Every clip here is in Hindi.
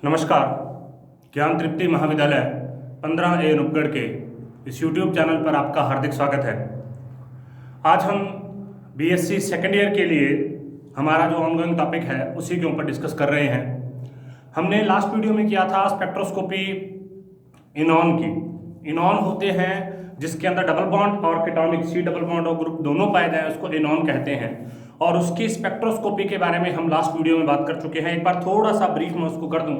नमस्कार। ज्ञान तृप्ति महाविद्यालय 15A नुपगढ़ के इस YouTube चैनल पर आपका हार्दिक स्वागत है। आज हम BSc सेकेंड ईयर के लिए हमारा जो ऑनगोइंग टॉपिक है उसी के ऊपर डिस्कस कर रहे हैं। हमने लास्ट वीडियो में किया था स्पेक्ट्रोस्कोपी इनॉन की। इनॉन होते हैं जिसके अंदर डबल बॉन्ड और केटॉनिक सी डबल बॉन्ड और ग्रुप दोनों पाए जाए, उसको इनॉन कहते हैं। और उसकी स्पेक्ट्रोस्कोपी के बारे में हम लास्ट वीडियो में बात कर चुके हैं। एक बार थोड़ा सा ब्रीफ मैं उसको कर दूं,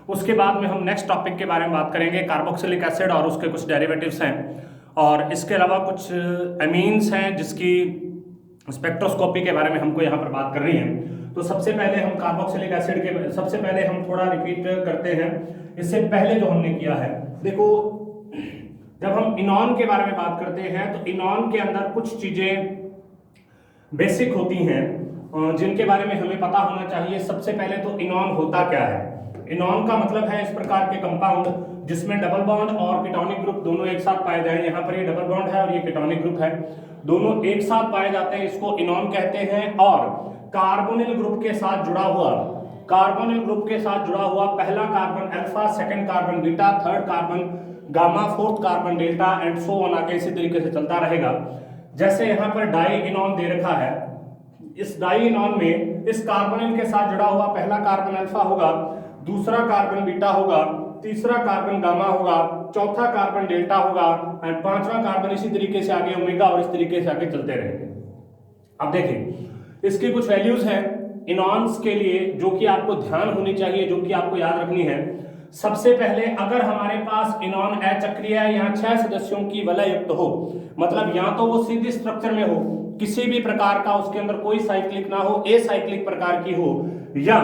उसके बाद में हम नेक्स्ट टॉपिक के बारे में बात करेंगे। कार्बोक्सिलिक एसिड और उसके कुछ डेरिवेटिव्स हैं, और इसके अलावा कुछ एमीन्स हैं जिसकी स्पेक्ट्रोस्कोपी के बारे में हमको यहाँ पर बात करनी है। तो सबसे पहले हम कार्बोक्सिलिक एसिड के सबसे पहले हम थोड़ा रिपीट करते हैं इससे पहले जो हमने किया है। देखो, जब हम इनॉन के बारे में बात करते हैं तो इनॉन के अंदर कुछ चीजें बेसिक होती हैं जिनके बारे में हमें पता होना चाहिए। सबसे पहले तो इनॉन होता क्या है। इनॉन का मतलब है इस प्रकार के कंपाउंड जिसमें डबल बॉन्ड और केटॉनिक ग्रुप दोनों एक साथ पाए जाए। यहाँ पर ये डबल बॉन्ड है और ये केटॉनिक ग्रुप है, दोनों एक साथ पाए जाते हैं, इसको इनॉन कहते हैं। और कार्बोनिल ग्रुप के साथ जुड़ा हुआ पहला carbon alpha, second carbon beta, third carbon gamma, fourth carbon delta and so on, आगे इसी तरीके से चलता रहेगा। जैसे यहाँ पर डाई इनॉन दे रखा है, इस डाई इनॉन में इस कार्बोनिल के साथ जुड़ा हुआ पहला कार्बन अल्फा होगा, दूसरा कार्बन बीटा होगा, तीसरा कार्बन गामा होगा, चौथा कार्बन डेल्टा होगा एंड पांचवा कार्बन इसी तरीके से आगे ओमेगा, और इस तरीके से आगे चलते रहेंगे। अब देखिए इसकी कुछ वैल्यूज हैं इनॉन्स के लिए जो कि आपको ध्यान होनी चाहिए, जो कि आपको याद रखनी है। सबसे पहले अगर हमारे पास इनॉन अचक्रीय या 6 सदस्यों की वलय युक्त हो, मतलब या तो वो सीधी स्ट्रक्चर में हो, किसी भी प्रकार का उसके अंदर कोई साइक्लिक ना हो, एसाइक्लिक प्रकार की हो, या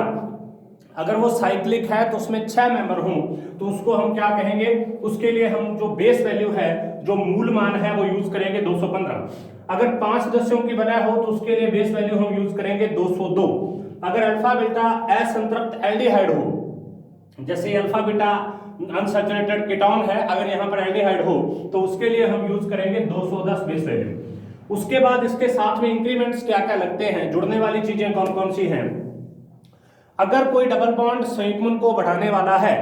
अगर वो साइक्लिक है तो उसमें 6 मेंबर हों, तो उसको हम क्या कहेंगे। उसके लिए हम जो बेस वैल्यू है, जो मूल मान है, वो यूज करेंगे 215। अगर 5 सदस्यों की वलय हो तो उसके लिए बेस वैल्यू हम यूज करेंगे 202। अगर अल्फा बीटा असंतृप्त एल्डिहाइड हो, जैसे अल्फा बीटा अनसैचुरेटेड कीटोन है, अगर यहाँ पर एल्डिहाइड हो तो उसके लिए हम यूज करेंगे 210 बेस वैल्यू। उसके बाद इसके साथ में इंक्रीमेंट्स क्या क्या लगते हैं, जुड़ने वाली चीजें कौन कौन सी हैं। अगर कोई डबल बॉन्ड संयुग्मन को बढ़ाने वाला है,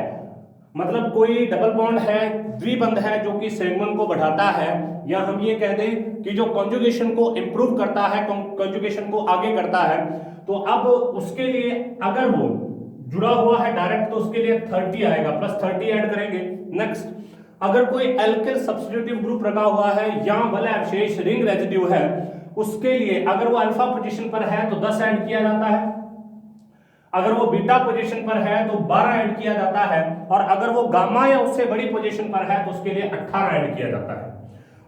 मतलब कोई डबल बॉन्ड है, द्विबंध है जो कि संयुग्मन को बढ़ाता है, या हम ये कह दें कि जो कॉन्जुगेशन को इंप्रूव करता है, कॉन्जुगेशन को आगे करता है, तो अब उसके लिए अगर वो जुड़ा हुआ है डायरेक्ट तो उसके लिए 30 आएगा, प्लस 30 ऐड करेंगे। नेक्स्ट, अगर कोई एल्किल सब्स्टिट्यूटिव ग्रुप रखा हुआ है या वलय अवशेष रिंग रेजिड्यू है, उसके लिए अगर वो अल्फा पोजीशन पर है तो 10 ऐड किया जाता है, अगर वो बीटा पोजीशन पर है तो 12 ऐड किया जाता है, और अगर वो गामा या उससे बड़ी पोजीशन पर है तो उसके लिए 18 ऐड किया जाता है।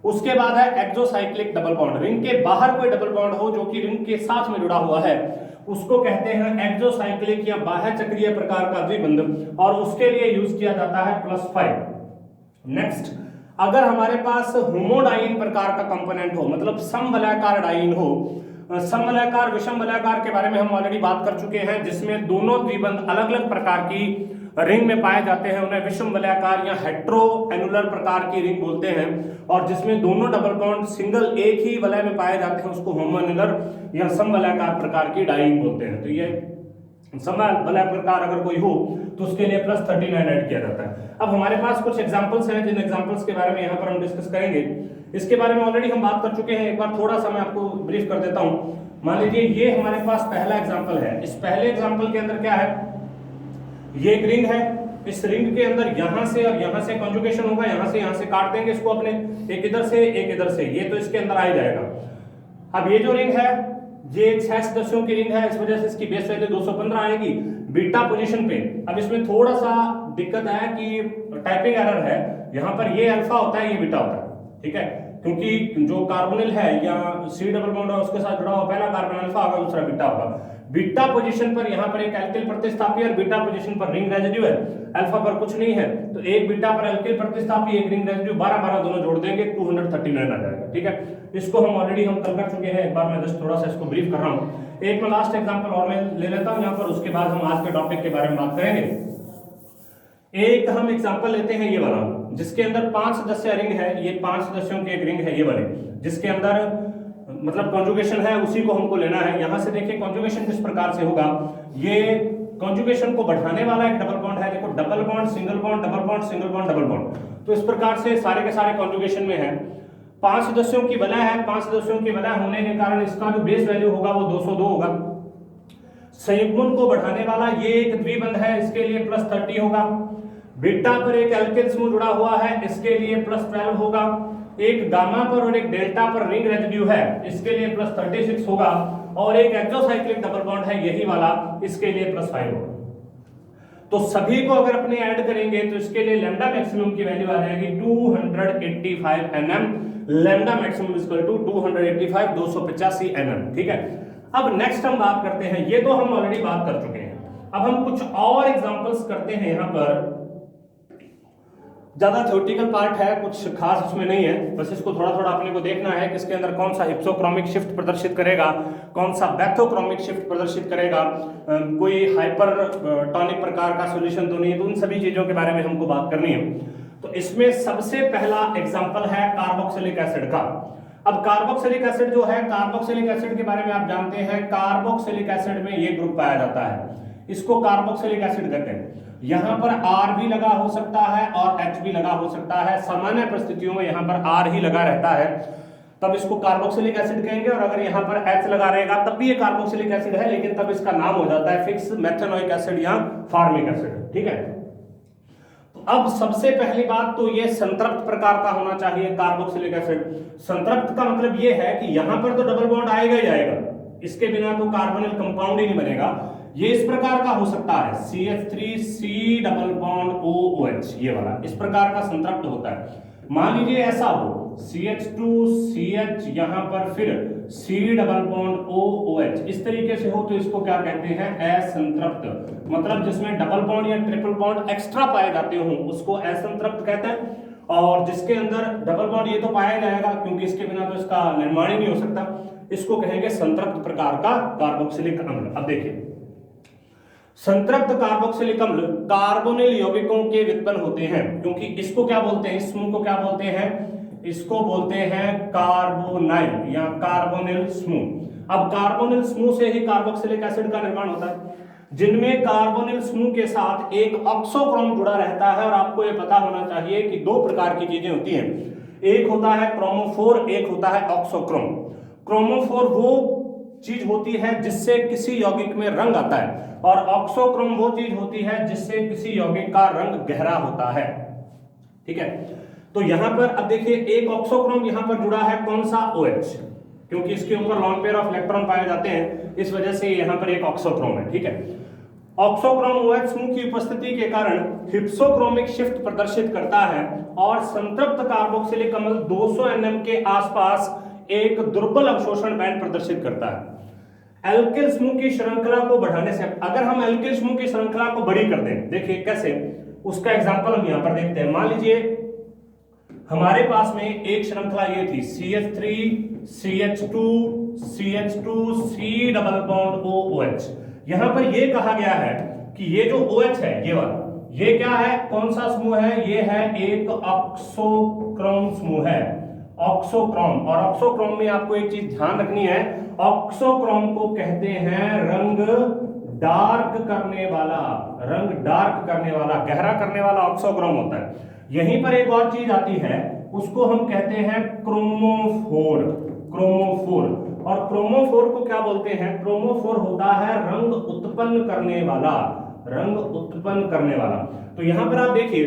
उसके बाद है एक्सोसाइक्लिक डबल बॉन्ड। रिंग के बाहर कोई डबल बॉन्ड हो जो कि रिंग के साथ में जुड़ा हुआ है, उसको कहते हैं एक्सोसाइक्लिक या बाह्य चक्रीय प्रकार का द्विबंध, और उसके लिए यूज किया जाता है +5। नेक्स्ट, अगर हमारे पास होमोडाइन प्रकार का कंपोनेंट हो, मतलब समवलयाकार डाइन हो, समवलयाकार विषम वलयाकार के बारे में हम ऑलरेडी बात कर चुके हैं, जिसमें दोनों द्विबंध अलग अलग प्रकार की रिंग में पाए जाते हैं, उन्हें विषम वलयाकार या हेट्रो एनुलर प्रकार की रिंग बोलते हैं। और जिसमें दोनों डबल बॉन्ड सिंगल एक ही वलय में पाए जाते हैं उसको होमोएनुलर या समवलयाकार प्रकार की डाइंग बोलते हैं। तो ये समवलय प्रकार अगर कोई हो तो उसके लिए +39 ऐड किया जाता है। अब हमारे पास कुछ एग्जांपल्स हैं, जिन एग्जांपल्स के बारे में यहाँ पर हम डिस्कस करेंगे। इसके बारे में ऑलरेडी हम बात कर चुके हैं, एक बार थोड़ा सा मैं आपको ब्रीफ कर देता हूँ। मान लीजिए ये हमारे पास पहला एग्जाम्पल है। इस पहले एग्जाम्पल के अंदर क्या है, ये एक रिंग है, इस रिंग के अंदर यहां से और यहां से कॉन्जुगेशन होगा, यहां से काट देंगे इसको अपने, एक इधर से एक इधर से, ये तो इसके अंदर आ ही जाएगा। अब ये जो रिंग है ये 6 सदस्यों की रिंग है, इस वजह से इसकी बेस वैल्यू 215 आएगी बीटा पोजीशन पे। अब इसमें थोड़ा सा दिक्कत है कि टाइपिंग एरर है, यहाँ पर ये अल्फा होता है, ये बीटा होता है, ठीक है, क्योंकि जो कार्बोनिल है या सी डबल बॉन्ड है उसके साथ जुड़ा हुआ पहला कार्बन अल्फा होगा, दूसरा बीटा होगा। बीटा पोजीशन पर यहाँ पर एक एल्किल प्रतिस्थापी और बीटा पोजीशन पर रिंग रेजिड्यू है, अल्फा पर कुछ नहीं है, तो एक बीटा पर एल्किल प्रतिस्थापी एक रिंग रेजिड्यू, 12 दोनों जोड़ देंगे 239 आ जाएगा, ठीक है। इसको हम ऑलरेडी हम कल कर चुके हैं, एक बार मैं जस्ट थोड़ा सा इसको ब्रीफ कर रहा हूँ। एक मैं लास्ट एग्जांपल और मैं ले लेता हूँ यहाँ पर, उसके बाद हम आज के टॉपिक के बारे में बात करेंगे। एक हम एग्जांपल लेते हैं ये वाला, जिसके अंदर 5 सदस्य रिंग है, ये 5 सदस्यों की एक रिंग है ये वाली, जिसके अंदर मतलब कॉन्जुगेशन है, उसी को हमको लेना है। यहां से देखिए कॉन्जुगेशन किस प्रकार से होगा। ये कॉन्जुगेशन को बढ़ाने वाला एक डबल बॉन्ड है, देखो double bond, single bond, double bond, single bond, double bond. तो इस प्रकार से सारे के सारे कॉन्जुगेशन में है। 5 सदस्यों की वलय है, 5 सदस्यों की वलय होने के कारण इसका जो बेस वैल्यू होगा वो 202 होगा। संयुग्मन को बढ़ाने वाला ये एक द्विबंध है, इसके लिए +30 होगा। बीटा पर एक एल्किल समूह जुड़ा हुआ है, इसके लिए +12 होगा। एक गामा पर और एक डेल्टा पर रिंग रेजिड्यू है, इसके लिए +36 होगा। और एक एक्सोसाइक्लिक डबल बॉन्ड है यही वाला, इसके लिए +5 होगा। तो सभी को अगर अपने ऐड करेंगे तो इसके लिए लैम्डा मैक्सिमम की वैल्यू आ जाएगी 285 nm। Lambda maximum equal to 285 285 nm। ठीक है, अब नेक्स्ट हम बात करते हैं, ये तो हम ऑलरेडी बात कर चुके हैं। अब हम कुछ और एग्जांपल्स करते हैं। यहां पर ज्यादा थ्योरेटिकल पार्ट है, कुछ खास उसमें नहीं है, बस इसको थोड़ा थोड़ा अपने को देखना है कि इसके अंदर कौन सा हिप्सोक्रोमिक शिफ्ट प्रदर्शित करेगा, कौन सा बैथोक्रोमिक शिफ्ट प्रदर्शित करेगा, कोई हाइपर टॉनिक प्रकार का सॉल्यूशन तो नहीं है। तो उन सभी चीजों के बारे में हमको बात करनी है। तो इसमें सबसे पहला एग्जांपल है कार्बोक्सिलिक एसिड का। अब कार्बोक्सिलिक एसिड जो है, कार्बोक्सिलिक एसिड के बारे में आप जानते हैं, कार्बोक्सिलिक एसिड में ये ग्रुप पाया जाता है, इसको कार्बोक्सिलिक एसिड कहते हैं। यहां पर R भी लगा हो सकता है और H भी लगा हो सकता है। सामान्य परिस्थितियों में यहां पर R ही लगा रहता है, तब इसको कार्बोक्सिलिक एसिड कहेंगे। और अगर यहां पर H लगा रहेगा तब भी ये कार्बोक्सिलिक एसिड है, लेकिन तब इसका नाम हो जाता है फिक्स मेथेनोइक एसिड या फॉर्मिक एसिड। ठीक है, तो अब सबसे पहली बात तो ये संतृप्त प्रकार का होना चाहिए कार्बोक्सिलिक एसिड। संतृप्त का मतलब ये है कि यहां पर तो डबल बॉन्ड आएगा ही आएगा, इसके बिना तो कार्बोनिल कंपाउंड ही नहीं बनेगा। ये इस प्रकार का हो सकता है CH3C डबल बॉन्ड OOH, ये वाला इस प्रकार का संतृप्त होता है। मान लीजिए ऐसा हो CH2CH यहां पर फिर C डबल बॉन्ड OOH, इस तरीके से हो तो इसको क्या कहते हैं, असंतृप्त। मतलब जिसमें डबल बॉन्ड या ट्रिपल बॉन्ड एक्स्ट्रा पाए जाते हो उसको असंतृप्त कहते हैं। और जिसके अंदर डबल बॉन्ड ये तो पाया जाएगा क्योंकि इसके बिना तो इसका निर्माण ही नहीं हो सकता, इसको कहेंगे संतृप्त प्रकार का कार्बोक्सिलिक अम्ल। अब देखिए, संतृप्त कार्बोक्सिलिक अम्ल कार्बोनिल यौगिकों के व्युत्पन्न होते हैं, क्योंकि इसको क्या बोलते हैं, इस समूह को क्या बोलते हैं, इसको बोलते हैं कार्बोनाइल या कार्बोनिल समूह। अब कार्बोनिल समूह से ही कार्बोक्सिलिक एसिड का निर्माण होता है, जिनमें कार्बोनिल समूह के साथ एक ऑक्सोक्रोम जुड़ा रहता है। और आपको यह पता होना चाहिए कि दो प्रकार की चीजें होती हैं, एक होता है क्रोमोफोर, एक होता है ऑक्सोक्रोम। क्रोमोफोर वो चीज होती है जिससे किसी यौगिक में रंग आता है, और ऑक्सोक्रोम वो चीज होती है जिससे किसी यौगिक का रंग गहरा होता है। ठीक है, तो यहां पर अब देखिए एक ऑक्सोक्रोम यहां पर जुड़ा है, कौन सा, OH, क्योंकि इसके ऊपर लॉन पेयर ऑफ इलेक्ट्रॉन पाए जाते हैं, इस वजह से यहां पर एक ऑक्सोक्रोम है। ठीक है, ऑक्सोक्रोम OH समूह की उपस्थिति के कारण हिप्सोक्रोमिक शिफ्ट प्रदर्शित करता है, और संतृप्त कार्बोक्सिलिक अम्ल 200 nm के आसपास एक दुर्बल अवशोषण बैंड प्रदर्शित करता है। एल्किल समूह की श्रृंखला को बढ़ाने से, अगर हम एल्किल समूह की श्रृंखला को बड़ी कर दें, देखिए कैसे, उसका एग्जांपल हम यहां पर देखते हैं। मान लीजिए हमारे पास में एक श्रृंखला ये थी CH3 CH2 CH2 C double bond OOH। यहां पर ये कहा गया है कि ये जो OH है ये वाला, ये क्या है, कौन सा समूह है, ये है एक ऑक्सोक्रोम समूह है, ऑक्सोक्रोम। और ऑक्सोक्रोम में आपको एक चीज ध्यान रखनी है, ऑक्सोक्रोम को कहते हैं रंग डार्क करने वाला, रंग डार्क करने वाला, गहरा करने वाला ऑक्सोक्रोम होता है। यहीं पर एक और चीज आती है, उसको हम कहते हैं क्रोमोफोर, क्रोमोफोर। और क्रोमोफोर को क्या बोलते हैं, क्रोमोफोर होता है रंग उत्पन्न करने वाला, रंग उत्पन्न करने वाला। तो यहां पर आप देखिए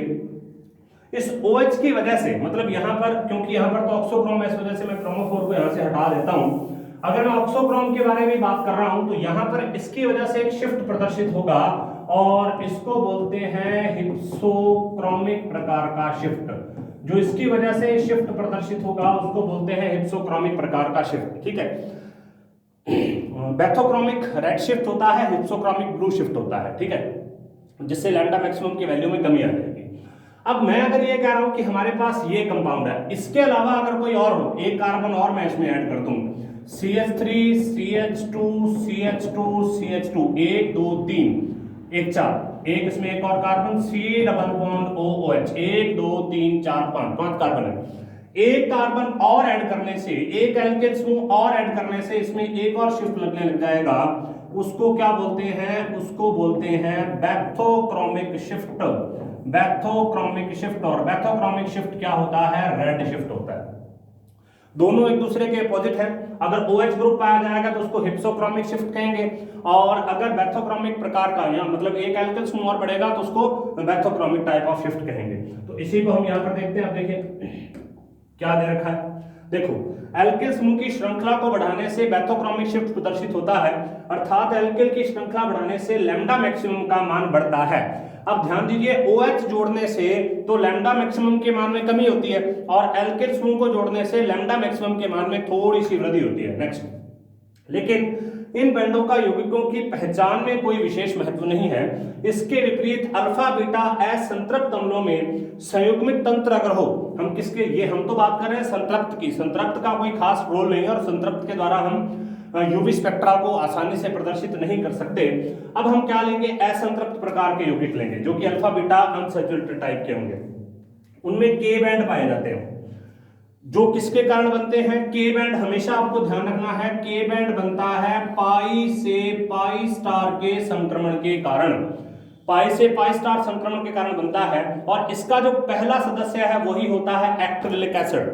इस OH की वजह से, मतलब यहां पर, क्योंकि यहां पर तो ऑक्सोक्रोम है, इस वजह से मैं क्रोमोफोर को यहां से हटा देता हूं। अगर मैं ऑक्सोक्रोम के बारे में बात कर रहा हूं तो यहां पर इसकी वजह से एक शिफ्ट प्रदर्शित होगा, और इसको बोलते हैं हिप्सोक्रोमिक प्रकार का शिफ्ट। जो इसकी वजह से शिफ्ट प्रदर्शित होगा उसको बोलते हैं हिप्सोक्रोमिक प्रकार का शिफ्ट। ठीक है, बैथोक्रोमिक रेड शिफ्ट होता है, हिप्सोक्रोमिक ब्लू शिफ्ट होता है। ठीक है, जिससे लैम्डा मैक्सिमम की वैल्यू में कमी आ जाएगी। अब मैं अगर ये कह रहा हूं कि हमारे पास ये कंपाउंड है, इसके अलावा अगर कोई और हो, एक कार्बन और मैं इसमें ऐड कर दूं, CH3 CH2 CH2 CH2 1 2 3 1 4, एक इसमें एक और carbon C double bond OOH 1 2 3 4 5 carbon है। एक कार्बन और ऐड करने से, एक एल्केन समूह और ऐड करने से इसमें एक और शिफ्ट लगने लग जाएगा, उसको क्या बोलते हैं, उसको बोलते हैं बैथोक्रोमिक शिफ्ट। बैथोक्रोमिक शिफ्ट, और बैथोक्रोमिक शिफ्ट क्या होता है, रेड शिफ्ट होता है। दोनों एक दूसरे के अपोजिट है। अगर OH ग्रुप पाया जाएगा तो उसको हिप्सोक्रोमिक शिफ्ट कहेंगे, और अगर बैथोक्रोमिक प्रकार का, या मतलब एक एल्केन समूह और बढ़ेगा तो उसको बैथोक्रोमिक टाइप ऑफ शिफ्ट कहेंगे। तो इसी को हम यहां पर देखते हैं। आप देखिए क्या दे रखा है, देखो एल्केन समूह की श्रृंखला को बढ़ाने से बैथोक्रोमिक शिफ्ट प्रदर्शित होता है, अर्थात एल्केन की श्रृंखला बढ़ाने से लैम्डा मैक्सिमम का मान बढ़ता है। अब ध्यान दीजिए, OH जोड़ने से तो लैम्डा मैक्सिमम के मान में कमी होती है, और एल्केन समूह को जोड़ने से लैम्डा मैक्सिमम के मान में थोड़ी सी वृद्धि होती है। नेक्स्ट, लेकिन इन बैंडों का यौगिकों की पहचान में कोई विशेष महत्व नहीं है। इसके विपरीत अल्फा बीटा असंतृप्त अम्लों में संयुग्मित तंत्र अगर हो, हम किसके, ये हम तो बात कर रहे हैं संतृप्त की, संतृप्त का कोई खास रोल नहीं है, और संतृप्त के द्वारा हम यूवी स्पेक्ट्रा को आसानी से प्रदर्शित नहीं कर सकते। अब हम क्या लेंगे, असंतृप्त प्रकार के यौगिक लेंगे जो कि अल्फा बीटा अनसैचुरेटेड टाइप के होंगे। उनमें के बैंड पाए जाते हैं, जो किसके कारण बनते हैं, के बैंड। हमेशा आपको ध्यान रखना है, के बैंड बनता है पाई से पाई स्टार के संक्रमण के कारण, पाई से पाई स्टार संक्रमण के कारण बनता है। और इसका जो पहला सदस्य है वही होता है एक्रिलिक एसिड।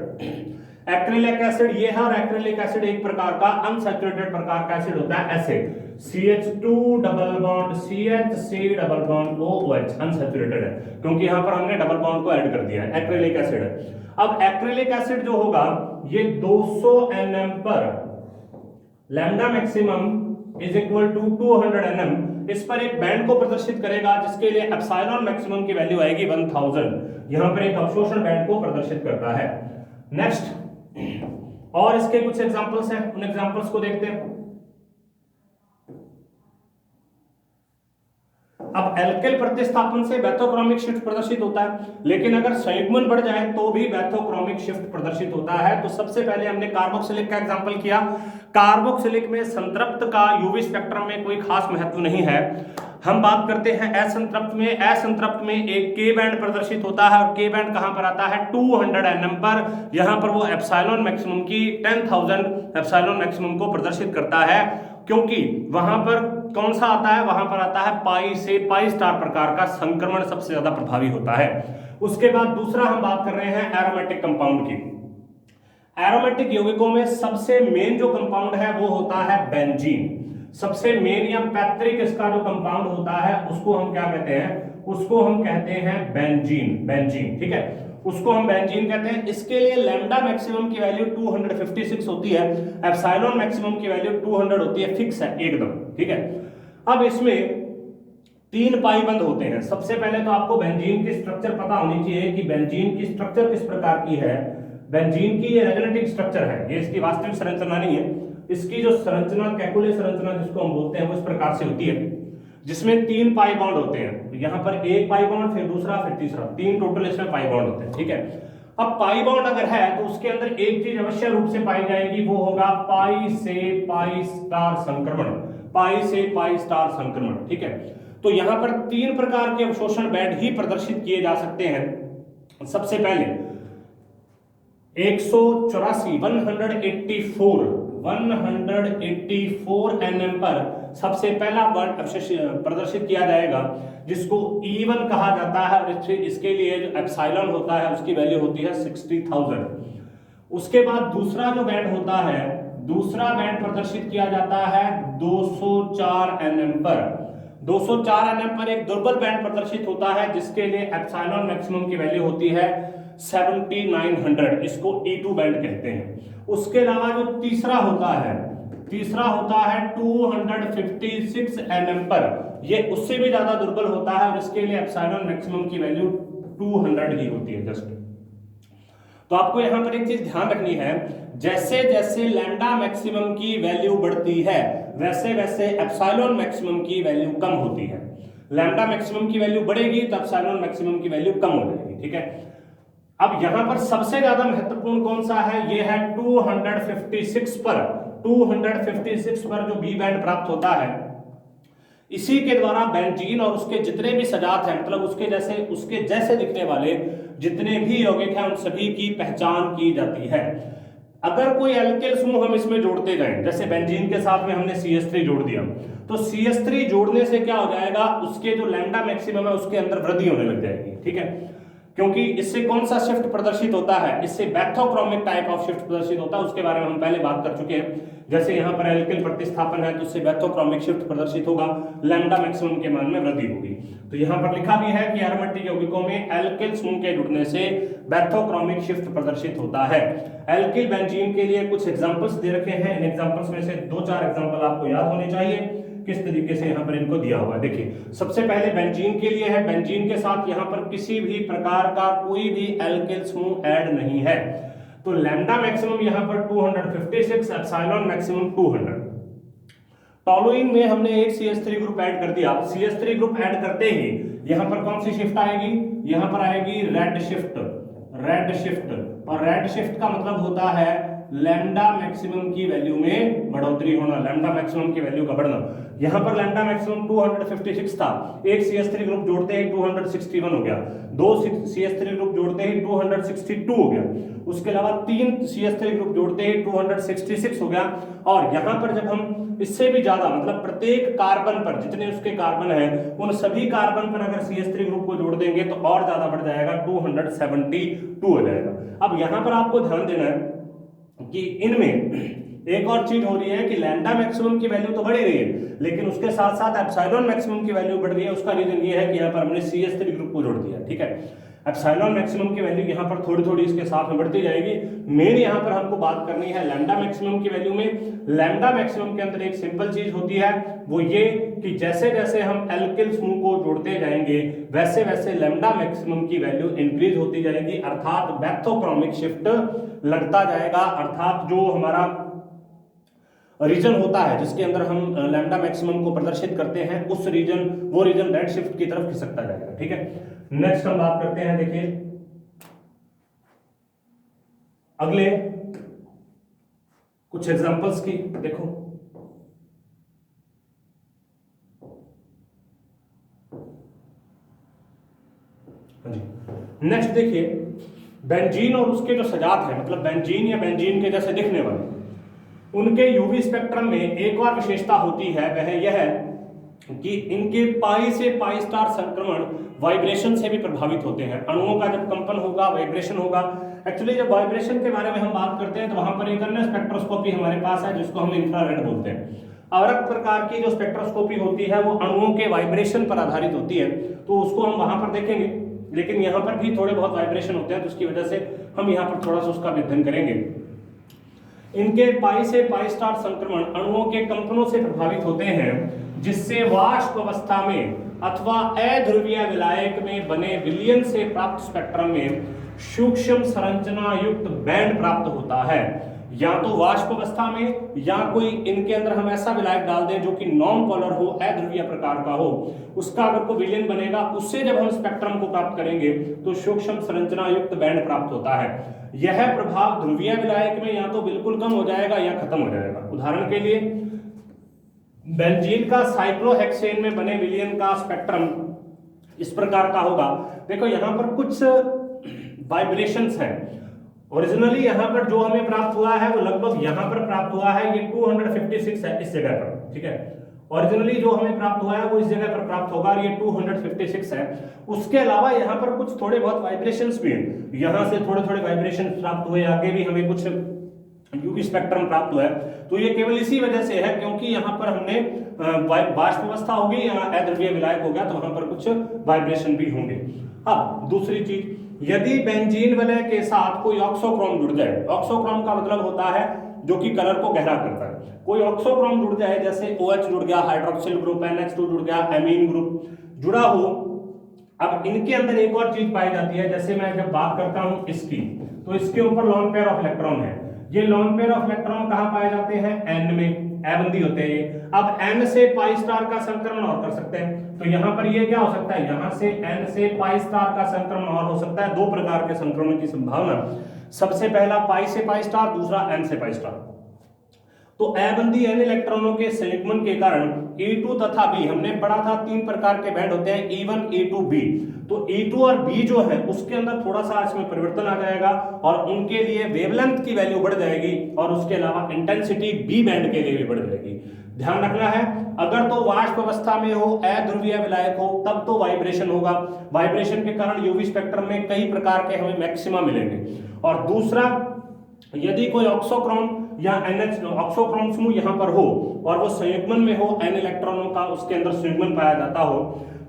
एक्रिलिक एसिड ये है, और एक्रिलिक एसिड एक प्रकार का अनसैचुरेटेड प्रकार का एसिड होता है, acid CH2 double bond CH C double bond OH unsaturated है, क्योंकि यहां पर हमने डबल बॉन्ड को ऐड कर दिया है, एक्रिलिक एसिड है। अब एक्रिलिक एसिड जो होगा ये 200 nm पर lambda maximum is equal to 200 nm, इस पर एक बैंड को प्रदर्शित करेगा जिसके लिए एप्सिलॉन मैक्सिमम की वैल्यू आएगी 1000। यहां पर एक अवशोषण बैंड को प्रदर्शित करता है। नेक्स्ट, और इसके कुछ एग्जांपल्स हैं, उन एग्जांपल्स को देखते हैं। अब एल्केल प्रतिस्थापन से बैथोक्रोमिक शिफ्ट प्रदर्शित होता है, लेकिन अगर संयुग्मन बढ़ जाए तो भी बैथोक्रोमिक शिफ्ट प्रदर्शित होता है। तो सबसे पहले हमने कार्बोक्सिलिक का एग्जांपल किया। कार्बोक्सिलिक में संतृप्त का यूवी स्पेक्ट्रम में कोई खास महत्व नहीं है। हम बात करते हैं असंतृप्त में। असंतृप्त में एक के बैंड प्रदर्शित होता है, और के बैंड कहां पर आता है, 200 nm पर। यहां पर वो एप्सिलॉन मैक्सिमम की 10,000 एप्सिलॉन मैक्सिमम को प्रदर्शित करता है, क्योंकि वहां पर कौन सा आता है, वहां पर आता है पाई से पाई स्टार प्रकार का संक्रमण सबसे ज्यादा प्रभावी होता है। उसके बाद दूसरा हम बात कर रहे हैं एरोमेटिक कंपाउंड की। एरोमेटिक यौगिकों में सबसे मेन जो कंपाउंड है वो होता है बेंजीन। सबसे मेन या पैतृक इसका जो कंपाउंड होता है उसको हम क्या कहते हैं, उसको हम कहते हैं बेंजीन। बेंजीन, ठीक है, उसको हम बेंजीन कहते हैं। इसके लिए लैम्डा मैक्सिमम की वैल्यू 256 होती है, एप्सिलॉन मैक्सिमम की वैल्यू 200 होती है, फिक्स है एकदम, ठीक है। अब इसमें 3 पाई बंद होते हैं। सबसे पहले तो आपको बेंजीन की स्ट्रक्चर पता होनी चाहिए कि बेंजीन की स्ट्रक्चर किस प्रकार की है। बेंजीन की ये रेजोनेटिक स्ट्रक्चर है, ये इसकी वास्तविक संरचना नहीं है। इसकी जो संरचना, कैकुले संरचना जिसको हम बोलते हैं, वो इस प्रकार से होती है, जिसमें 3 पाई बॉन्ड होते हैं। यहां पर एक पाई बॉन्ड, फिर दूसरा, फिर तीसरा, 3 टोटल इसमें पाई बॉन्ड होते हैं, ठीक है। अब पाई बॉन्ड अगर है तो उसके अंदर एक चीज अवश्य रूप से पाई जाएगी, वो होगा पाई से पाई स्टार संक्रमण। पाई से पाई स्टार संक्रमण, ठीक है। तो यहां पर 3 प्रकार के अवशोषण बैंड ही प्रदर्शित किए जा सकते हैं। सबसे पहले 184 nm पर सबसे पहला बैंड प्रदर्शित किया जाएगा, जिसको E1 कहा जाता है, और इसके लिए जो एप्सिलॉन होता है उसकी वैल्यू होती है 60,000। उसके बाद दूसरा जो बैंड होता है, दूसरा बैंड प्रदर्शित किया जाता है 204 nm पर। 204 nm पर एक दुर्बल बैंड प्रदर्शित होता है, जिसके लिए एप्सिलॉन मैक्सिमम की वैल्यू होती है 7900, इसको E2 बैंड कहते हैं। उसके अलावा जो तीसरा होता है 256 nm पर, ये उससे भी ज्यादा दुर्बल होता है, और इसके लिए एप्सिलॉन मैक्सिमम की वैल्यू 200 ही होती है जस्ट। तो आपको यहां पर एक चीज ध्यान रखनी है, जैसे जैसे लैम्डा मैक्सिमम की वैल्यू बढ़ती है वैसे वैसे एप्सिलॉन मैक्सिमम की वैल्यू कम होती है। लैम्डा मैक्सिमम की वैल्यू बढ़ेगी तो एप्सिलॉन मैक्सिमम की वैल्यू कम हो जाएगी, ठीक है। अब यहां पर सबसे ज्यादा महत्वपूर्ण कौन सा है, ये है 256 पर। 256 पर जो बी बैंड प्राप्त होता है, इसी के द्वारा बेंजीन और उसके जितने भी सजात हैं, मतलब उसके जैसे दिखने वाले जितने भी यौगिक हैं, उन सभी की पहचान की जाती है। अगर कोई एल्किल समूह हम इसमें जोड़ते जाएं, जैसे बेंजीन के साथ में हमने CH3 जोड़ दिया, तो CH3 जोड़ने से क्या हो जाएगा, उसके जो लैम्डा मैक्सिमम है उसके अंदर वृद्धि होने लग जाएगी, ठीक है। क्योंकि इससे कौन सा शिफ्ट प्रदर्शित होता है, इससे बैथोक्रोमिक टाइप ऑफ शिफ्ट प्रदर्शित होता है, उसके बारे में हम पहले बात कर चुके हैं। जैसे यहाँ पर एल्किल प्रतिस्थापन है तो उससे बैथोक्रोमिक शिफ्ट प्रदर्शित होगा, लैम्डा मैक्सिमम के मान में वृद्धि होगी। तो यहाँ पर लिखा भी है कि एरोमेटिक यौगिकों में एल्किल समूह के जुड़ने से बैथोक्रोमिक शिफ्ट प्रदर्शित होता है। एल्किल बेंजीन के लिए कुछ एग्जांपल्स दे रखे हैं, इन एग्जांपल्स में से 2-4 एग्जांपल आपको याद होने चाहिए किस तरीके से यहाँ पर इनको दिया हुआ है। देखिए सबसे पहले बेंजीन के लिए है, बेंजीन के साथ यहाँ पर किसी भी प्रकार का कोई भी एल्किल समूह ऐड नहीं है, तो लैम्डा मैक्सिमम यहाँ पर 256, एप्सिलॉन मैक्सिमम 200। टॉलुइन में हमने एक CH3 ग्रुप ऐड कर दिया, CH3 ग्रुप ऐड करते ही यहाँ पर कौन सी शिफ्ट आएगी, यहाँ पर आएगी रेड शिफ्ट, रेड शिफ्ट। और रेड शिफ्ट का मतलब होता है लैम्डा मैक्सिमम की वैल्यू में बढ़ोतरी होना, लैम्डा मैक्सिमम की वैल्यू का बढ़ना। यहां पर लैम्डा मैक्सिमम 256 था, एक CH3 ग्रुप जोड़ते ही 261 हो गया, 2 CH3 ग्रुप जोड़ते ही 262 हो गया, उसके अलावा 3 CH3 ग्रुप जोड़ते ही 266 हो गया। और यहां पर जब हम इससे भी ज्यादा, मतलब प्रत्येक कार्बन पर जितने उसके कार्बन है उन सभी कार्बन पर अगर CH3 ग्रुप को जोड़ देंगे तो और ज्यादा बढ़ जाएगा, 272 हो जाएगा। अब यहां पर आपको ध्यान देना है कि इनमें एक और चीज हो रही है कि लैम्डा मैक्सिमम की वैल्यू तो बढ़ रही है, लेकिन उसके साथ साथ एप्सिलॉन मैक्सिमम की वैल्यू बढ़ रही है। उसका रीजन ये है कि यहाँ पर हमने CH3 ग्रुप को जोड़ दिया, ठीक है। एप्सिलॉन मैक्सिमम की वैल्यू यहाँ पर थोड़ी थोड़ी इसके साथ में बढ़ती जाएगी। मेन यहाँ पर हमको बात करनी है लैम्डा मैक्सिमम की वैल्यू में। लैम्डा मैक्सिमम के अंदर एक सिंपल चीज होती है, वो ये कि जैसे जैसे हम एल्किल समूह को जोड़ते जाएंगे वैसे वैसे लैम्डा मैक्सिमम की वैल्यू इंक्रीज होती जाएगी, अर्थात बैथोक्रोमिक शिफ्ट लगता जाएगा, अर्थात जो हमारा रीजन होता है जिसके अंदर हम लैम्डा मैक्सिमम को प्रदर्शित करते हैं वो रीजन रेड शिफ्ट की तरफ खिसकता जाएगा, ठीक है। नेक्स्ट हम बात करते हैं, देखिए अगले कुछ एग्जांपल्स की, देखो नेक्स्ट देखिए बेंजीन और उसके जो सजात है, मतलब बेंजीन या बेंजीन के जैसे दिखने वाले, उनके यूवी स्पेक्ट्रम में एक और विशेषता होती है, वह यह है कि इनके पाई से पाई स्टार संक्रमण वाइब्रेशन से भी प्रभावित होते हैं। अणुओं का जब कंपन होगा, वाइब्रेशन होगा। एक्चुअली जब वाइब्रेशन के बारे में हम बात करते हैं तो वहां पर एक अन्य स्पेक्ट्रोस्कोपी हमारे पास है जिसको हम इंफ्रारेड बोलते हैं। अलग प्रकार की जो स्पेक्ट्रोस्कोपी होती है वो अणुओं के वाइब्रेशन पर आधारित होती है, तो उसको हम वहां पर देखेंगे, लेकिन यहाँ पर भी थोड़े बहुत वाइब्रेशन होते हैं तो उसकी वजह से हम यहाँ पर थोड़ा सा उसका अध्ययन करेंगे। इनके पाई से पाई स्टार संक्रमण अणुओं के कंपनों से प्रभावित होते हैं, जिससे वाष्प अवस्था में अथवा अध्रुवीय विलायक में बने विलयन से प्राप्त स्पेक्ट्रम में सूक्ष्म संरचना युक्त बैंड प्राप्त होता है। या तो वाष्प अवस्था में या कोई इनके अंदर हम ऐसा विलायक डाल दें जो कि नॉन पोलर हो, अध्रुवीय प्रकार का हो, उसका अगर कोई विलयन बनेगा, उससे जब हम स्पेक्ट्रम को प्राप्त करेंगे तो सूक्ष्म संरचना युक्त बैंड प्राप्त होता है। यह प्रभाव ध्रुवीय विलायक में या तो बिल्कुल कम हो जाएगा या खत्म हो जाएगा। उदाहरण के लिए बेंजीन का साइक्लोहेक्सेन में बने विलयन का स्पेक्ट्रम इस प्रकार का होगा। देखो यहां पर कुछ वाइब्रेशंस हैं। ओरिजिनली यहां पर जो हमें प्राप्त हुआ है वो लगभग यहां पर प्राप्त हुआ है, ये 256 है इस जगह पर, ठीक है। ओरिजिनली जो हमें प्राप्त हुआ है वो इस जगह पर प्राप्त होगा और ये 256 है। उसके अलावा यहाँ पर कुछ थोड़े बहुत वाइब्रेशंस भी हैं, यहाँ से थोड़े थोड़े वाइब्रेशन प्राप्त हुए, आगे भी हमें कुछ यूवी स्पेक्ट्रम प्राप्त हुआ है। तो ये केवल इसी वजह से है क्योंकि यहाँ पर हमने वाष्प अवस्था होगी या अध्रुवीय विलायक हो गया तो वहां पर कुछ वाइब्रेशन भी होंगे। अब दूसरी चीज, यदि बेंजीन वलय के साथ कोई ऑक्सोक्रोम जुड़ जाए, ऑक्सोक्रोम का मतलब होता है जो कि कलर को गहरा करता है, कोई ऑक्सोक्रोम जुड़ जाए, जैसे OH जुड़ गया, हाइड्रोक्सिल ग्रुप, NH2 जुड़ गया, एमीन ग्रुप जुड़ा हो। अब इनके अंदर एक और चीज पाई जाती है, जैसे मैं जब बात करता हूं इसकी, तो इसके ऊपर लॉन पेयर ऑफ इलेक्ट्रॉन है। ये लॉन पेयर ऑफ इलेक्ट्रॉन कहां पाए जाते हैं? N में, एबंदी होते हैं। अब N से पाई स्टार का संक्रमण और कर सकते हैं, तो यहां पर ये क्या हो सकता है, यहां से N से पाई स्टार का संक्रमण और हो सकता है। दो प्रकार के संक्रमण की संभावना, सबसे पहला पाई से पाई स्टार, दूसरा N से पाई स्टार। तो अबंदी n इलेक्ट्रॉनों के संयुग्मन के कारण E2 तथा B, हमने पढ़ा था 3 प्रकार के बैंड होते हैं E1, E2, B। तो E2 और B जो है उसके अंदर थोड़ा सा इसमें परिवर्तन आ जाएगा और उनके लिए वेवलेंथ की वैल्यू बढ़ जाएगी और उसके अलावा इंटेंसिटी B बैंड के लिए भी बढ़ जाएगी। ध्यान रखना है, अगर तो वाष्प अवस्था में हो, अध्रुवीय विलायक हो, तब तो वाइब्रेशन होगा। वाइब्रेशन के कारण यूवी स्पेक्ट्रम में कई प्रकार के हमें मैक्सिमा मिलेंगे। और दूसरा, यदि कोई ऑक्सोक्रोम या NH ऑक्सोक्रोम समूह यहां पर हो और वो संयुग्मन में हो, n इलेक्ट्रॉनों का उसके अंदर संयुग्मन पाया जाता हो,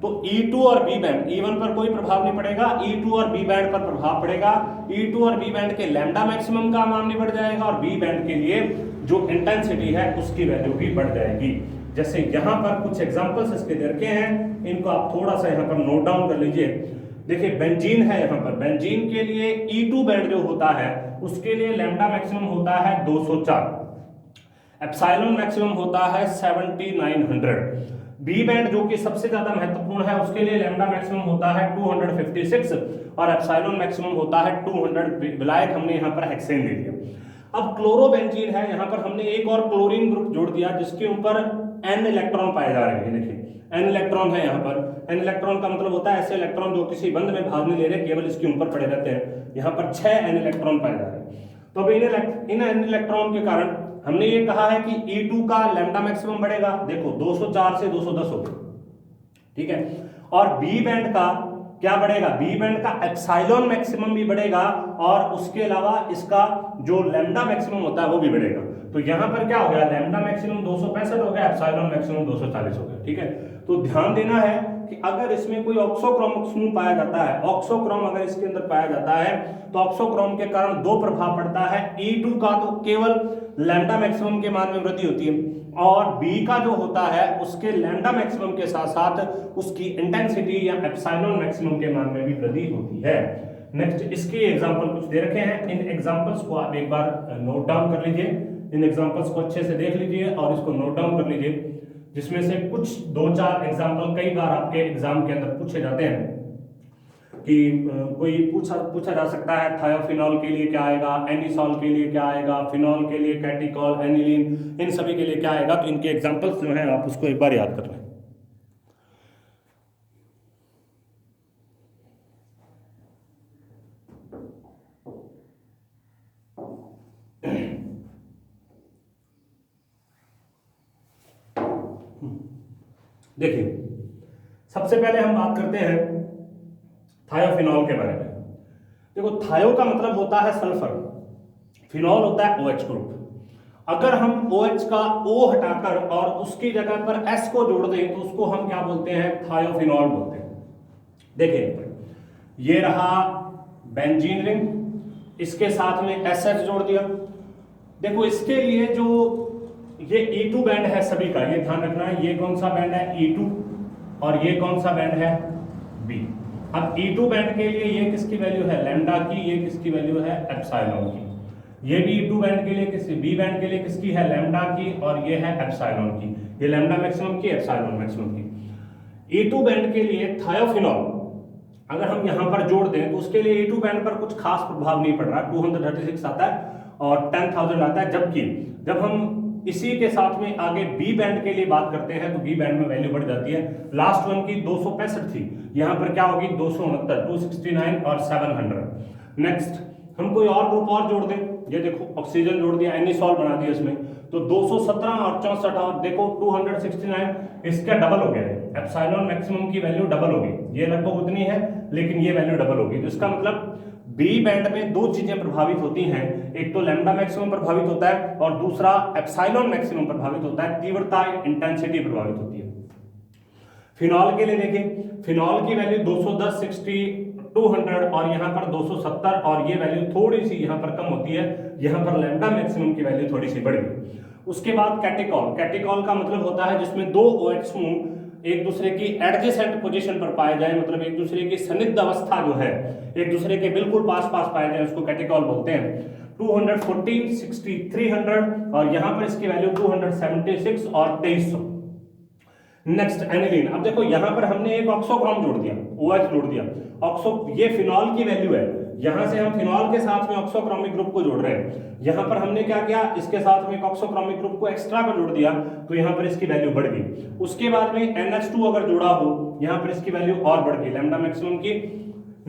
तो E2 और B बैंड, E1 पर कोई प्रभाव नहीं पड़ेगा, E2 और B बैंड पर प्रभाव पड़ेगा। E2 और B बैंड के लैम्डा मैक्सिमम का मान भी बढ़ जाएगा और B बैंड के लिए जो इंटेंसिटी है उसकी वैल्यू भी बढ़ जाएगी। जैसे यहाँ पर कुछ एग्जांपल्स इसके दे रखे हैं, इनको आप थोड़ा सा यहाँ पर नोट डाउन कर लीजिए। देखिए बेंजीन है, यहाँ पर बेंजीन के लिए E2 बैंड जो होता है उसके लिए लैम्डा मैक्सिमम होता है 204, एप्सिलॉन मैक्सिमम होता है 7900। बी बैंड जो कि सबसे ज्यादा महत्वपूर्ण है उसके लिए लैम्डा मैक्सिमम होता है 256 और एप्सिलॉन मैक्सिमम होता है 200। विलायक हमने यहाँ पर हेक्सेन दे दिया। अब क्लोरोबेंजीन है, यहाँ पर हमने एक और क्लोरीन ग्रुप जोड़ दिया जिसके ऊपर n इलेक्ट्रॉन पाए जा रहे हैं। देखिए n इलेक्ट्रॉन है यहाँ पर, n इलेक्ट्रॉन का मतलब होता है ऐसे इलेक्ट्रॉन जो किसी बंध में भाग नहीं ले रहे, केवल इसके ऊपर पड़े रहते हैं। यहाँ पर 6 n इलेक्ट्रॉन पाए जा रहे हैं। तो अब इन n इलेक्ट्रॉन के कारण हमने ये कहा है कि E2 का लैम्डा मैक्सिमम बढ़ेगा, देखो 204 से 210 हो गया, ठीक है। और B बैंड का क्या बढ़ेगा, B बैंड का एप्सिलॉन मैक्सिमम भी बढ़ेगा और उसके अलावा इसका जो लैम्डा मैक्सिमम होता है वो भी बढ़ेगा। तो यहां पर क्या हो गया, लैम्डा मैक्सिमम 265 हो गया, एप्सिलॉन मैक्सिमम 240 हो गया, ठीक है। तो ध्यान देना है कि अगर इसमें कोई ऑक्सोक्रोम समूह पाया जाता है, ऑक्सोक्रोम अगर इसके अंदर पाया जाता है तो ऑक्सोक्रोम के कारण दो प्रभाव पड़ता है। E2 का तो केवल लैम्डा मैक्सिमम के मान में वृद्धि होती है और B का जो होता है उसके लैम्डा मैक्सिमम के साथ साथ उसकी इंटेंसिटी या एप्सिलॉन मैक्सिमम के मान में भी वृद्धि होती है। नेक्स्ट इसके एग्जांपल कुछ दे रखे हैं, इन एग्जांपल्स को आप एक बार नोट डाउन कर लीजिए, इन एग्जांपल्स को अच्छे से देख लीजिए और इसको नोट डाउन कर लीजिए, जिसमें से कुछ 2-4 एग्जांपल कई बार आपके एग्जाम के अंदर पूछे जाते हैं कि कोई पूछा जा सकता है थायोफिनॉल के लिए क्या आएगा, एनिसॉल के लिए क्या आएगा, फिनॉल के लिए कैटिकॉल, एनिलीन, इन सभी के लिए क्या आएगा। तो इनके एग्जांपल्स जो हैं आप उसको एक बार याद कर लें। देखिए सबसे पहले हम बात करते हैं थायोफिनॉल के बारे में। देखो थायो का मतलब होता है सल्फर, फिनॉल होता है OH ग्रुप। अगर हम OH का O हटाकर और उसकी जगह पर S को जोड़ दें तो उसको हम क्या बोलते हैं, थायोफिनॉल बोलते हैं। देखिए ये रहा बेंजीन रिंग, इसके साथ में SH जोड़ दिया। देखो इसके लिए जो ये E2 बैंड है सभी का, ये ध्यान रखना है, ये कौन सा बैंड है E2 और ये कौन सा बैंड है B। अब E2 बैंड के लिए ये किसकी वैल्यू है, लैम्डा की, ये किसकी वैल्यू है, एप्सिलॉन की। ये भी E2 बैंड के लिए किसकी, B बैंड के लिए किसकी है, लैम्डा की, और ये है एप्सिलॉन की, ये लैम्डा मैक्सिमम की, एप्सिलॉन मैक्सिमम की। E2 बैंड के लिए थायोफिनॉल अगर हम यहां पर जोड़ दें तो उसके लिए E2 बैंड पर कुछ खास प्रभाव नहीं पड़ रहा, 236 आता है और 10,000 आता है। जबकि जब हम इसी के साथ में आगे B बैंड के लिए बात करते हैं तो B बैंड में वैल्यू बढ़ जाती है। लास्ट वन की 265 थी, यहां पर क्या होगी 269, 269 और 700। नेक्स्ट हम कोई और ग्रुप और जोड़ दें, ये देखो ऑक्सीजन जोड़ दिया, एनिसॉल बना दिया इसमें, तो 217 और 64 और देखो 269, इसका डबल हो गया है, एप्सिलॉन मैक्सिमम की वैल्यू डबल होगी। ये लगभग उतनी है लेकिन ये वैल्यू डबल होगी। तो इसका मतलब B बैंड में दो चीजें प्रभावित होती हैं, एक तो लैम्डा मैक्सिमम प्रभावित होता है और दूसरा एप्सिलॉन मैक्सिमम प्रभावित होता है, तीव्रता इंटेंसिटी प्रभावित होती है। फिनॉल के लिए देखिए, फिनॉल की वैल्यू 210, 60, 200 और यहाँ पर 270 और ये वैल्यू थोड़ी सी यहाँ पर कम होती है, यहाँ पर लैम्डा मैक्सिमम की वैल्यू थोड़ी सी बढ़ गई। उसके बाद कैटिकॉल, कैटिकॉल का मतलब होता है जिसमें दो OH समूह एक दूसरे की एडजेसेंट पोजीशन पर पाए जाए, मतलब एक दूसरे की सन्निध अवस्था जो है एक दूसरे के बिल्कुल पास पास पाए जाए, उसको कैटिकॉल बोलते हैं। 214, 60, 300 और यहाँ पर इसकी वैल्यू 276 और 2300। नेक्स्ट एनिलीन, अब देखो यहाँ पर हमने एक ऑक्सोक्रोम जोड़ दिया, OH जोड़ दिया, ऑक्सो, ये फिनॉल की वैल्यू है, यहां से हम फिनॉल के साथ में ऑक्सोक्रोमिक ग्रुप को जोड़ रहे हैं, यहां पर हमने क्या किया, इसके साथ में एक ऑक्सोक्रोमिक ग्रुप को एक्स्ट्रा का जोड़ दिया, तो यहां पर इसकी वैल्यू बढ़ गई। उसके बाद में NH2 अगर जुड़ा हो, यहां पर इसकी वैल्यू और बढ़ गई लैम्डा मैक्सिमम की।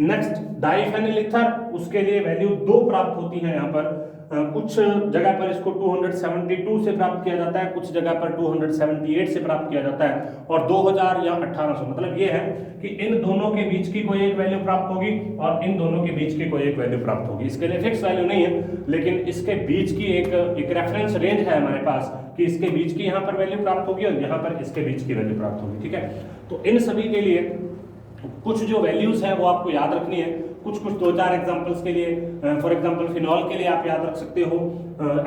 नेक्स्ट डाइफेनिल ईथर, उसके लिए वैल्यू 2 प्राप्त होती है। यहाँ पर कुछ जगह पर इसको 272 से प्राप्त किया जाता है, कुछ जगह पर 278 से प्राप्त किया जाता है, और 2000 या 1800, मतलब ये है कि इन दोनों के बीच की कोई एक वैल्यू प्राप्त होगी और इन दोनों के बीच की कोई एक वैल्यू प्राप्त होगी। इसके लिए फिक्स वैल्यू नहीं है, लेकिन इसके बीच की एक रेफरेंस रेंज है हमारे पास कि इसके बीच की यहाँ पर वैल्यू प्राप्त होगी और यहाँ पर इसके बीच की वैल्यू प्राप्त होगी। ठीक है, तो इन सभी के लिए कुछ जो वैल्यूज है वो आपको याद रखनी है। कुछ 2-4 एग्जांपल्स के लिए, फॉर एग्जांपल फिनॉल के लिए आप याद रख सकते हो,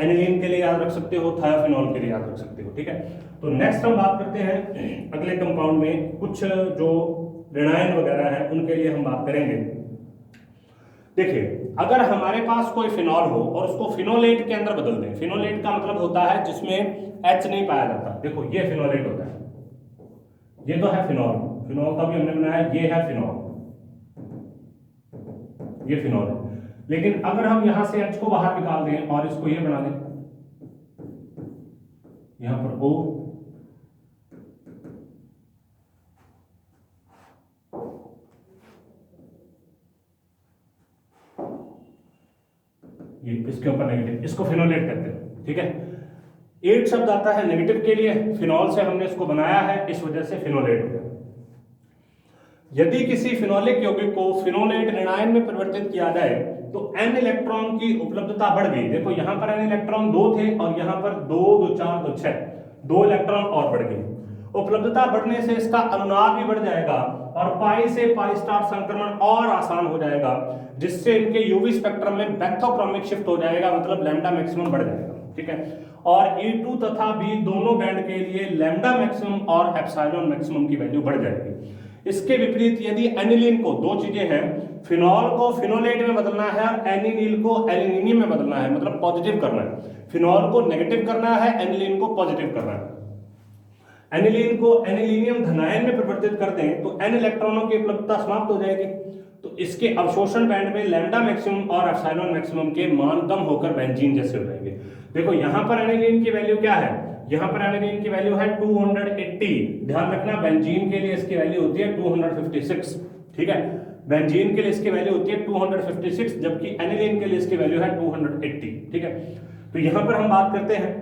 एनिलीन के लिए याद रख सकते हो, थायोफिनॉल के लिए याद रख सकते हो। ठीक है, तो नेक्स्ट हम बात करते हैं अगले कंपाउंड में, कुछ जो ऋणायन वगैरह है उनके लिए हम बात करेंगे। देखिए, अगर हमारे पास कोई फिनॉल हो और उसको फिनोलेट के अंदर बदल दें, फिनोलेट का मतलब होता है जिसमें H नहीं पाया जाता। देखो ये फिनोलेट होता है, ये तो है फिनॉल, फिनॉल का भी हमने बनाया, ये है फिनॉल, ये फिनॉल है। लेकिन अगर हम यहां से H को बाहर निकाल दें और इसको ये बना दें, यहां पर O, ये इसके ऊपर नेगेटिव, इसको फिनोलेट कहते हैं। ठीक है, 8 शब्द आता है नेगेटिव के लिए, फिनॉल से हमने इसको बनाया है, इस वजह से फिनोलेट हो गया। यदि किसी फिनोलिक यौगिक को फिनोलेट ऋणायन में परिवर्तित किया जाए तो N इलेक्ट्रॉन की उपलब्धता बढ़ गई। देखो यहां पर N इलेक्ट्रॉन 2 थे और यहां पर 2, 2, 4, 2, 6, 2 इलेक्ट्रॉन और बढ़ गए। उपलब्धता बढ़ने से इसका अनुनाद भी बढ़ जाएगा और पाई से पाई स्टार संक्रमण और आसान हो जाएगा, जिससे इनके यूवी स्पेक्ट्रम में बेंथोक्रोमिक शिफ्ट हो जाएगा, मतलब लैम्डा मैक्सिमम बढ़ जाएगा। ठीक है, और E2 तथा B दोनों बैंड के लिए लैम्डा मैक्सिमम और एप्सिलॉन मैक्सिमम की वैल्यू बढ़ जाएगी। इसके विपरीत यदि एनिलीन को, दो चीजें हैं, फिनॉल को फिनोलेट में बदलना है और एनिलीन को एलिनियम में बदलना है, मतलब पॉजिटिव करना है। फिनॉल को नेगेटिव करना है, एनिलीन को पॉजिटिव करना है। एनिलीन को एनिलीनियम धनायन में परिवर्तित कर दें तो N इलेक्ट्रॉनों की उपलब्धता समाप्त हो जाएगी, तो इसके अवशोषण बैंड में लैम्डा मैक्सिमम और एप्सिलॉन मैक्सिमम के मान कम होकर बेंजीन जैसे हो जाएंगे। देखो यहां पर एनिलीन की वैल्यू क्या है, यहां पर एनिलीन की वैल्यू है 280। ध्यान रखना बेंजीन के लिए इसकी वैल्यू होती है 256। ठीक है, बेंजीन के लिए इसकी वैल्यू होती है 256, जबकि एनिलीन के लिए इसकी वैल्यू है 280। ठीक है, तो यहां पर हम बात करते हैं,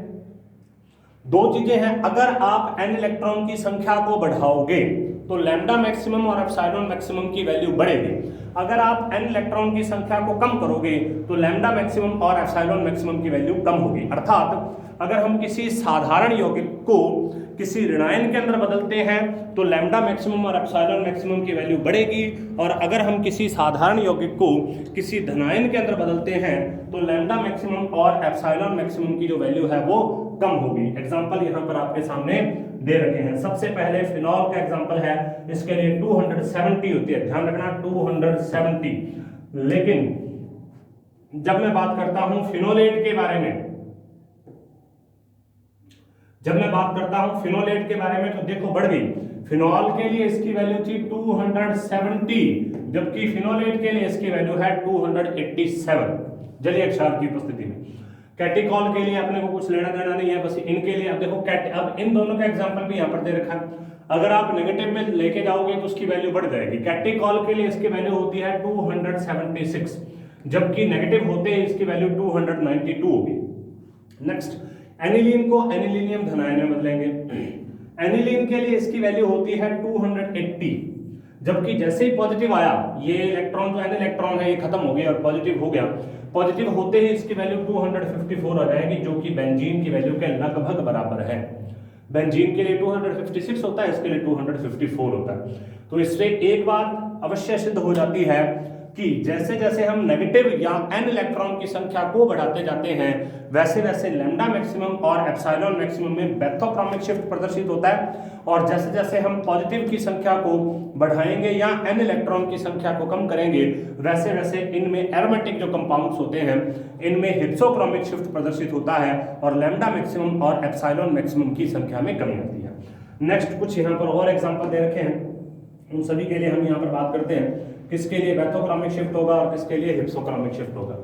दो चीजें हैं, अगर आप N इलेक्ट्रॉन की संख्या को बढ़ाओगे तो लैम्डा मैक्सिमम और एप्सिलॉन मैक्सिमम की वैल्यू बढ़ेगी। अगर आप N इलेक्ट्रॉन की संख्या को कम करोगे तो लैम्डा मैक्सिमम और एप्सिलॉन मैक्सिमम की वैल्यू कम होगी। अर्थात अगर हम किसी साधारण यौगिक को किसी ऋणायन के अंदर बदलते हैं तो लैम्डा मैक्सिमम और एप्सिलॉन मैक्सिमम की वैल्यू बढ़ेगी, और अगर हम किसी साधारण यौगिक को किसी धनायन के अंदर बदलते हैं तो लैम्डा मैक्सिमम और एप्सिलॉन मैक्सिमम की जो वैल्यू है वो कम होगी। एग्जांपल यहां पर आपके सामने दे रखे हैं। सबसे पहले फिनॉल का एग्जांपल है, इसके लिए 270 होती है, ध्यान रखना 270। लेकिन जब मैं बात करता हूं फिनोलेट के बारे में, फिनोलेट के बारे में तो देखो बढ़ गई। फिनॉल के लिए इसकी वैल्यू थी 270, जबकि फिनोलेट के लिए इसकी वैल्यू है 287 जलीय क्षार की उपस्थिति में। कैटिकॉल के लिए अपने को कुछ लेना देना नहीं है, बस इनके लिए अब देखो अब इन दोनों का एग्जांपल भी यहाँ पर दे रखा है। अगर आप नेगेटिव में लेके जाओगे तो उसकी वैल्यू बढ़ जाएगी। कैटिकॉल के लिए इसकी वैल्यू होती है 276, जबकि नेगेटिव होते ही इसकी वैल्यू 292 होगी। नेक्स्ट, एनिलीन को एनिलीनियम धनायन में बदलेंगे। एनिलीन के लिए इसकी वैल्यू होती है 280, जबकि जैसे ही पॉजिटिव आया, ये इलेक्ट्रॉन जो N इलेक्ट्रॉन है ये खत्म हो गया और पॉजिटिव हो गया। पॉजिटिव होते ही इसकी वैल्यू 254 आ जाएगी, जो कि बेंजीन की वैल्यू के लगभग बराबर है। बेंजीन के लिए 256 होता है, इसके लिए 254 होता है। तो इससे एक बात अवश्य सिद्ध हो जाती है कि जैसे जैसे हम नेगेटिव या N इलेक्ट्रॉन की संख्या को बढ़ाते जाते हैं, वैसे वैसे लैम्डा मैक्सिमम और एप्सिलॉन मैक्सिमम में बेंथोक्रोमिक शिफ्ट प्रदर्शित होता है, और जैसे जैसे हम पॉजिटिव की संख्या को बढ़ाएंगे या N इलेक्ट्रॉन की संख्या को कम करेंगे, वैसे वैसे इनमें एरोमेटिक जो कंपाउंड्स होते हैं इनमें हिप्सोक्रोमिक शिफ्ट प्रदर्शित होता है और लैम्डा मैक्सिमम और एप्सिलॉन मैक्सिमम की संख्या में कमी आती है। नेक्स्ट, कुछ यहाँ पर और एग्जाम्पल दे रखे हैं, उन सभी के लिए हम यहाँ पर बात करते हैं। किसके लिए बैथोक्रोमिक शिफ्ट होगा और किसके लिए हिप्सोक्रोमिक शिफ्ट होगा।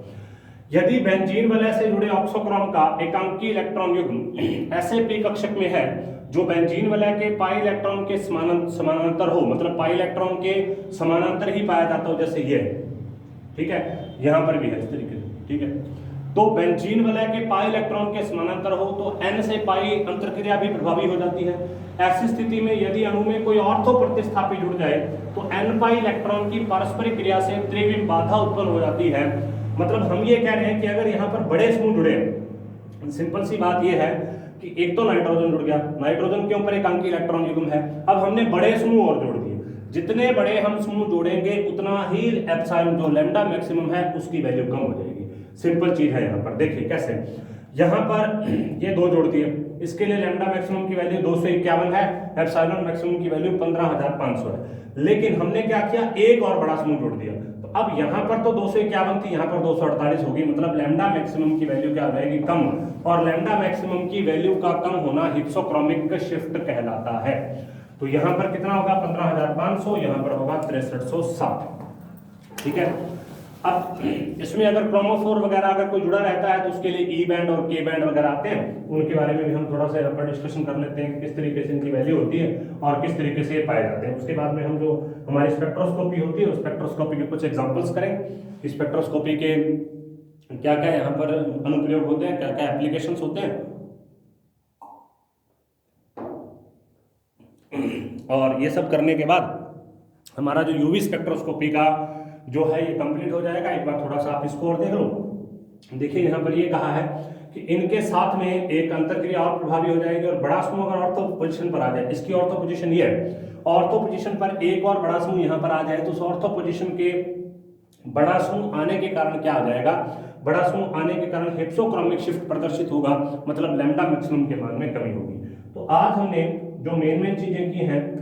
यदि बेंजीन वलय से जुड़े ऑक्सोक्रोम का एकांकी इलेक्ट्रॉन युग्म ऐसे पी कक्षक में है जो बेंजीन वलय के पाई इलेक्ट्रॉन के समानांतर हो, मतलब पाई इलेक्ट्रॉन के समानांतर ही पाया जाता हो, जैसे ये, ठीक है, यहां पर भी है इस तरीके से, ठीक है। तो बेंजीन वलय के पाई इलेक्ट्रॉन के समानांतर हो तो n से पाई अंतरक्रिया भी प्रभावी हो जाती है। ऐसी स्थिति में यदि अणु में कोई ऑर्थो प्रतिस्थापी जुड़ जाए तो n पाई इलेक्ट्रॉन की पारस्परिक क्रिया से त्रिविम बाधा उत्पन्न हो जाती है। मतलब हम ये कह रहे हैं कि अगर यहाँ पर बड़े समूह जुड़े, सिंपल सी बात ये है कि एक तो नाइट्रोजन जुड़ गया, नाइट्रोजन के ऊपर एकांकी इलेक्ट्रॉन युग्म है, अब हमने बड़े समूह और जोड़ दिए, जितने बड़े हम समूह जोड़ेंगे उतना ही एप्सिलॉन जो लैम्डा मैक्सिमम है उसकी वैल्यू कम हो जाएगी। सिंपल चीज है। यहाँ पर देखिए कैसे, यहाँ पर ये दो जोड़ दिए, इसके लिए लैम्डा मैक्सिमम की वैल्यू 251 है, एप्सिलॉन मैक्सिमम की वैल्यू 15500 है। लेकिन हमने क्या किया, एक और बड़ा समूह जोड़ दिया, तो अब यहाँ पर तो 251 थी, यहाँ पर 248 होगी, मतलब लैम्डा मैक्सिमम की वैल्यू क्या हो जाएगी, कम। और लैम्डा मैक्सिमम की वैल्यू का कम होना हिप्सोक्रोमिक शिफ्ट कहलाता है। तो यहाँ पर कितना होगा, 15500, यहाँ पर होगा 6360, ठीक है। अब इसमें अगर क्रोमोफोर वगैरह अगर कोई जुड़ा रहता है तो उसके लिए ई बैंड और के बैंड वगैरह आते हैं, उनके बारे में भी हम थोड़ा सा यहाँ पर डिस्कशन कर लेते हैं कि किस तरीके से इनकी वैल्यू होती है और किस तरीके से ये पाए जाते हैं। उसके बाद में हम जो हमारी स्पेक्ट्रोस्कोपी होती है उस स्पेक्ट्रोस्कोपी के कुछ एग्जाम्पल्स करें। स्पेक्ट्रोस्कोपी के क्या क्या यहाँ पर अनुप्रयोग होते हैं, क्या क्या एप्लीकेशंस होते हैं, और ये सब करने के बाद हमारा जो यूवी स्पेक्ट्रोस्कोपी का जो है ये कंप्लीट हो जाएगा। एक बार थोड़ा सा आप इसको और देख लो। देखिए यहाँ पर ये कहा है कि इनके साथ में एक अंतरक्रिया और प्रभावी हो जाएगी और बड़ा समूह अगर ऑर्थो पोजीशन पर आ जाए, इसकी ऑर्थो पोजीशन ये है, ऑर्थो पोजीशन पर एक और बड़ा समूह यहाँ पर आ जाए तो उस ऑर्थो पोजीशन के बड़ा समूह आने के कारण क्या आ जाएगा, बड़ा समूह आने के कारण हिप्सोक्रोमिक शिफ्ट प्रदर्शित होगा, मतलब लैम्डा मैक्सिमम के मान में कमी होगी। तो आज हमने जो मेन चीजें की हैं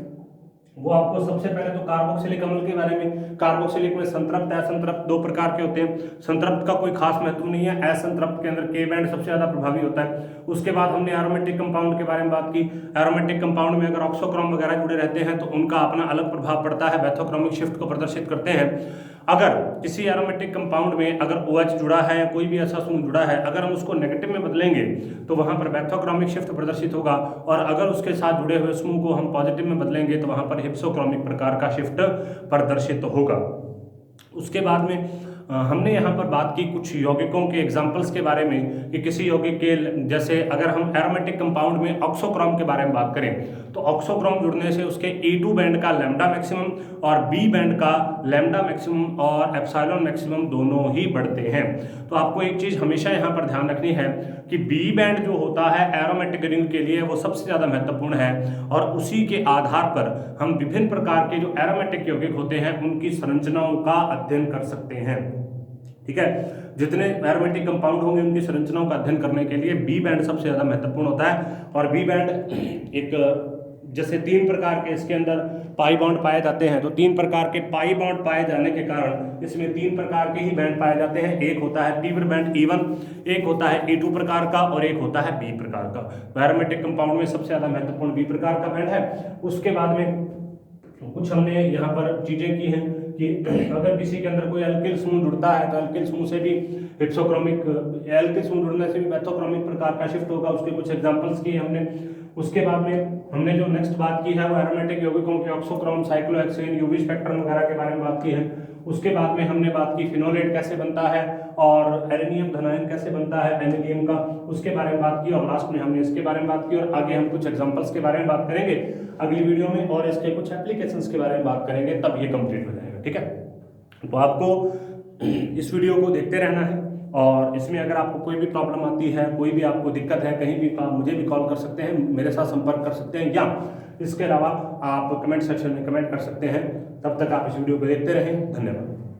वो आपको सबसे पहले तो कार्बोक्सिलिक अम्ल के बारे में, कार्बोक्सिलिक में संतृप्त असंतृप्त दो प्रकार के होते हैं। संतृप्त का कोई खास महत्व नहीं है, असंतृप्त के अंदर के बैंड सबसे ज्यादा प्रभावी होता है। उसके बाद हमने एरोमेटिक कंपाउंड के बारे में बात की। एरोमेटिक कंपाउंड में अगर ऑक्सोक्रोम वगैरह जुड़े रहते हैं तो उनका अपना अलग प्रभाव पड़ता है, बैथोक्रोमिक शिफ्ट को प्रदर्शित करते हैं। अगर किसी एरोमेटिक कंपाउंड में अगर OH जुड़ा है या कोई भी ऐसा समूह जुड़ा है, अगर हम उसको नेगेटिव में बदलेंगे तो वहां पर बैथोक्रोमिक शिफ्ट प्रदर्शित होगा, और अगर उसके साथ जुड़े हुए समूह को हम पॉजिटिव में बदलेंगे तो वहां पर हिप्सोक्रोमिक प्रकार का शिफ्ट प्रदर्शित होगा। उसके बाद में हमने यहाँ पर बात की कुछ यौगिकों के एग्जाम्पल्स के बारे में कि किसी यौगिक के, जैसे अगर हम एरोमेटिक कंपाउंड में ऑक्सोक्रोम के बारे में बात करें तो ऑक्सोक्रोम जुड़ने से उसके E2 बैंड का लैम्डा मैक्सिमम और B बैंड का लैम्डा मैक्सिमम और एप्सिलॉन मैक्सिमम दोनों ही बढ़ते हैं। तो आपको एक चीज़ हमेशा यहाँ पर ध्यान रखनी है कि B बैंड जो होता है एरोमेटिक रिंग के लिए वो सबसे ज़्यादा महत्वपूर्ण है, और उसी के आधार पर हम विभिन्न प्रकार के जो एरोमेटिक यौगिक होते हैं उनकी संरचनाओं का अध्ययन कर सकते हैं। ठीक है, जितने एरोमेटिक कंपाउंड होंगे उनकी संरचनाओं का अध्ययन करने के लिए बी बैंड सबसे ज्यादा महत्वपूर्ण होता है। और बी बैंड एक, जैसे 3 प्रकार के इसके अंदर पाई बॉन्ड पाए जाते हैं, तो 3 प्रकार के पाई बॉन्ड पाए जाने के कारण इसमें 3 प्रकार के ही बैंड पाए जाते हैं। एक होता है पी बैंड E1, एक होता है E2 प्रकार का, और एक होता है बी प्रकार का। एरोमेटिक कंपाउंड में सबसे ज्यादा महत्वपूर्ण बी प्रकार का बैंड है। उसके बाद में कुछ हमने यहाँ पर चीजें की हैं कि अगर किसी के अंदर कोई एल्किल समूह जुड़ता है तो एल्किल समूह से भी हिप्सोक्रोमिक, एल्किल समूह जुड़ने से भी बैथोक्रोमिक प्रकार का शिफ्ट होगा। उसके कुछ एग्जांपल्स किए हमने। उसके बाद में हमने जो नेक्स्ट बात की है वो एरोमेटिक यौगिकों के ऑक्सोक्रोम, साइक्लोहेक्सेन, यूवी स्पेक्ट्रम वगैरह के बारे में बात की है। उसके बाद में हमने बात की फिनोलेट कैसे बनता है और एरेनियम धनायन कैसे बनता है एनिलियम का, उसके बारे में बात की। और लास्ट में हमने इसके बारे में बात की, और आगे हम कुछ एग्जांपल्स के बारे में बात करेंगे अगली वीडियो में, और इसके कुछ एप्लीकेशंस के बारे में बात करेंगे, तब ये कंप्लीट हो जाएगा। ठीक है, तो आपको इस वीडियो को देखते रहना है, और इसमें अगर आपको कोई भी प्रॉब्लम आती है, कोई भी आपको दिक्कत है कहीं भी, तो आप मुझे भी कॉल कर सकते हैं, मेरे साथ संपर्क कर सकते हैं, या इसके अलावा आप कमेंट सेक्शन में कमेंट कर सकते हैं। तब तक आप इस वीडियो को देखते रहें। धन्यवाद।